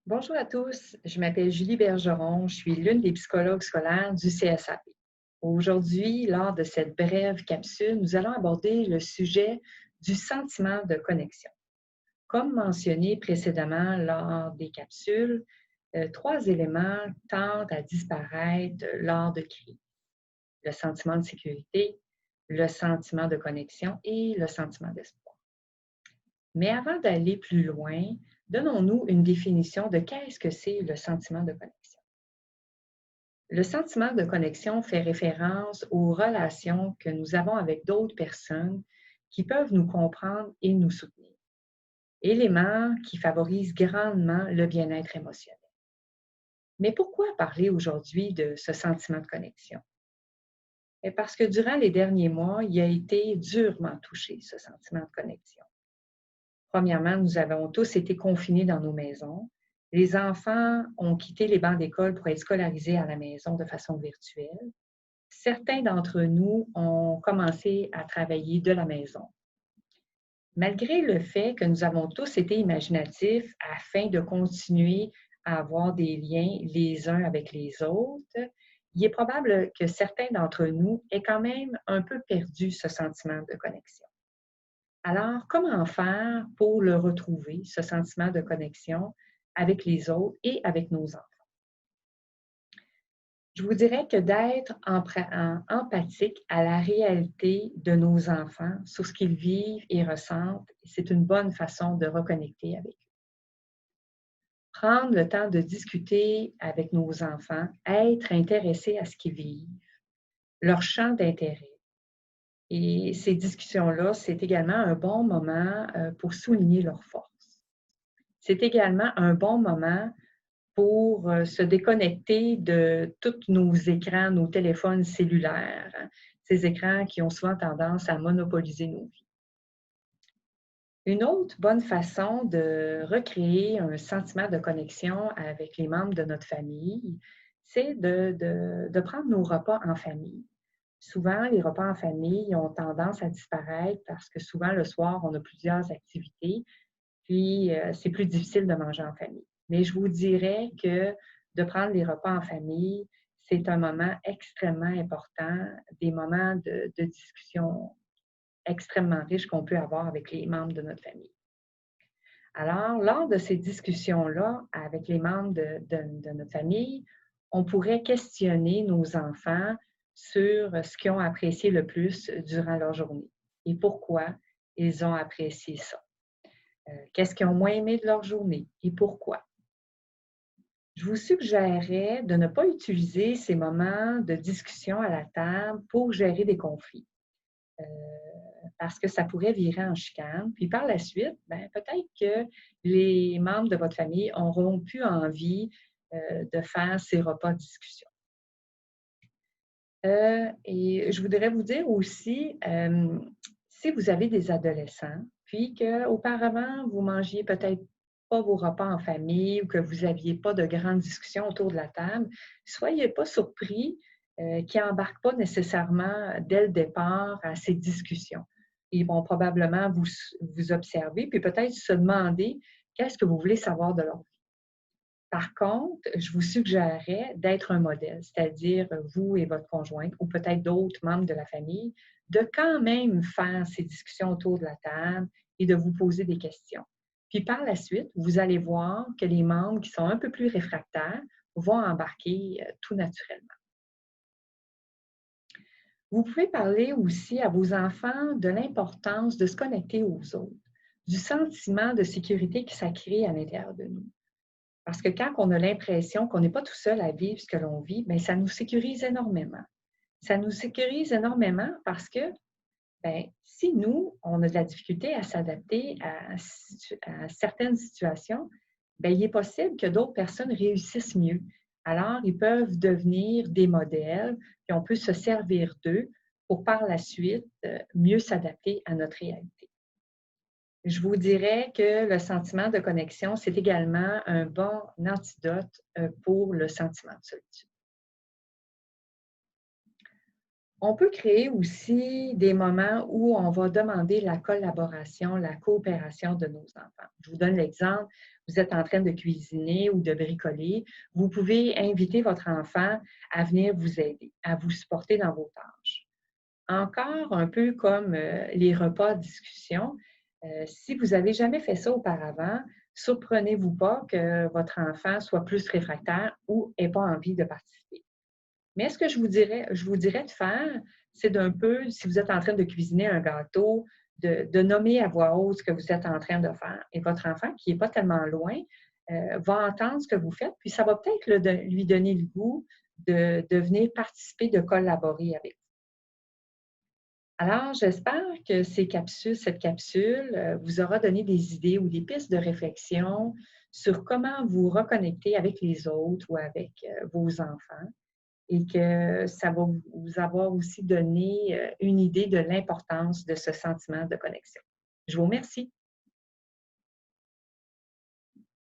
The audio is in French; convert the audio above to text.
Bonjour à tous, je m'appelle Julie Bergeron, je suis l'une des psychologues scolaires du CSAP. Aujourd'hui, lors de cette brève capsule, nous allons aborder le sujet du sentiment de connexion. Comme mentionné précédemment lors des capsules, trois éléments tendent à disparaître lors de crises. Le sentiment de sécurité, le sentiment de connexion et le sentiment d'espoir. Mais avant d'aller plus loin, donnons-nous une définition de qu'est-ce que c'est le sentiment de connexion. Le sentiment de connexion fait référence aux relations que nous avons avec d'autres personnes qui peuvent nous comprendre et nous soutenir. Élément qui favorise grandement le bien-être émotionnel. Mais pourquoi parler aujourd'hui de ce sentiment de connexion? Parce que durant les derniers mois, il a été durement touché, ce sentiment de connexion. Premièrement, nous avons tous été confinés dans nos maisons. Les enfants ont quitté les bancs d'école pour être scolarisés à la maison de façon virtuelle. Certains d'entre nous ont commencé à travailler de la maison. Malgré le fait que nous avons tous été imaginatifs afin de continuer à avoir des liens les uns avec les autres, il est probable que certains d'entre nous aient quand même un peu perdu ce sentiment de connexion. Alors, comment faire pour le retrouver, ce sentiment de connexion avec les autres et avec nos enfants? Je vous dirais que d'être empathique à la réalité de nos enfants, sur ce qu'ils vivent et ressentent, c'est une bonne façon de reconnecter avec eux. Prendre le temps de discuter avec nos enfants, être intéressé à ce qu'ils vivent, leur champ d'intérêt. Et ces discussions-là, c'est également un bon moment pour souligner leurs forces. C'est également un bon moment pour se déconnecter de tous nos écrans, nos téléphones cellulaires, hein, ces écrans qui ont souvent tendance à monopoliser nos vies. Une autre bonne façon de recréer un sentiment de connexion avec les membres de notre famille, c'est de prendre nos repas en famille. Souvent, les repas en famille ont tendance à disparaître parce que souvent, le soir, on a plusieurs activités, puis c'est plus difficile de manger en famille. Mais je vous dirais que de prendre les repas en famille, c'est un moment extrêmement important, des moments de discussion extrêmement riches qu'on peut avoir avec les membres de notre famille. Alors, lors de ces discussions-là, avec les membres de notre famille, on pourrait questionner nos enfants sur ce qu'ils ont apprécié le plus durant leur journée et pourquoi ils ont apprécié ça. Qu'est-ce qu'ils ont moins aimé de leur journée et pourquoi? Je vous suggérerais de ne pas utiliser ces moments de discussion à la table pour gérer des conflits, parce que ça pourrait virer en chicane. Puis par la suite, peut-être que les membres de votre famille auront plus envie de faire ces repas de discussion. Et je voudrais vous dire aussi, si vous avez des adolescents, puis qu'auparavant, vous mangiez peut-être pas vos repas en famille ou que vous n'aviez pas de grandes discussions autour de la table, soyez pas surpris qu'ils n'embarquent pas nécessairement dès le départ à ces discussions. Ils vont probablement vous observer, puis peut-être se demander qu'est-ce que vous voulez savoir de leur vie. Par contre, je vous suggérerais d'être un modèle, c'est-à-dire vous et votre conjointe ou peut-être d'autres membres de la famille, de quand même faire ces discussions autour de la table et de vous poser des questions. Puis par la suite, vous allez voir que les membres qui sont un peu plus réfractaires vont embarquer tout naturellement. Vous pouvez parler aussi à vos enfants de l'importance de se connecter aux autres, du sentiment de sécurité qui ça crée à l'intérieur de nous. Parce que quand on a l'impression qu'on n'est pas tout seul à vivre ce que l'on vit, bien, ça nous sécurise énormément. Ça nous sécurise énormément parce que bien, si nous, on a de la difficulté à s'adapter à certaines situations, bien, il est possible que d'autres personnes réussissent mieux. Alors, ils peuvent devenir des modèles, puis on peut se servir d'eux pour par la suite mieux s'adapter à notre réalité. Je vous dirais que le sentiment de connexion, c'est également un bon antidote pour le sentiment de solitude. On peut créer aussi des moments où on va demander la collaboration, la coopération de nos enfants. Je vous donne l'exemple. vous êtes en train de cuisiner ou de bricoler, vous pouvez inviter votre enfant à venir vous aider, à vous supporter dans vos tâches. Encore un peu comme les repas de discussion, si vous n'avez jamais fait ça auparavant, surprenez-vous pas que votre enfant soit plus réfractaire ou n'ait pas envie de participer. Mais ce que je vous dirais de faire, c'est d'un peu, si vous êtes en train de cuisiner un gâteau, de nommer à voix haute ce que vous êtes en train de faire. Et votre enfant, qui n'est pas tellement loin, va entendre ce que vous faites, puis ça va peut-être lui donner le goût de venir participer, de collaborer avec vous. Alors, j'espère que cette capsule vous aura donné des idées ou des pistes de réflexion sur comment vous reconnecter avec les autres ou avec vos enfants et que ça va vous avoir aussi donné une idée de l'importance de ce sentiment de connexion. Je vous remercie.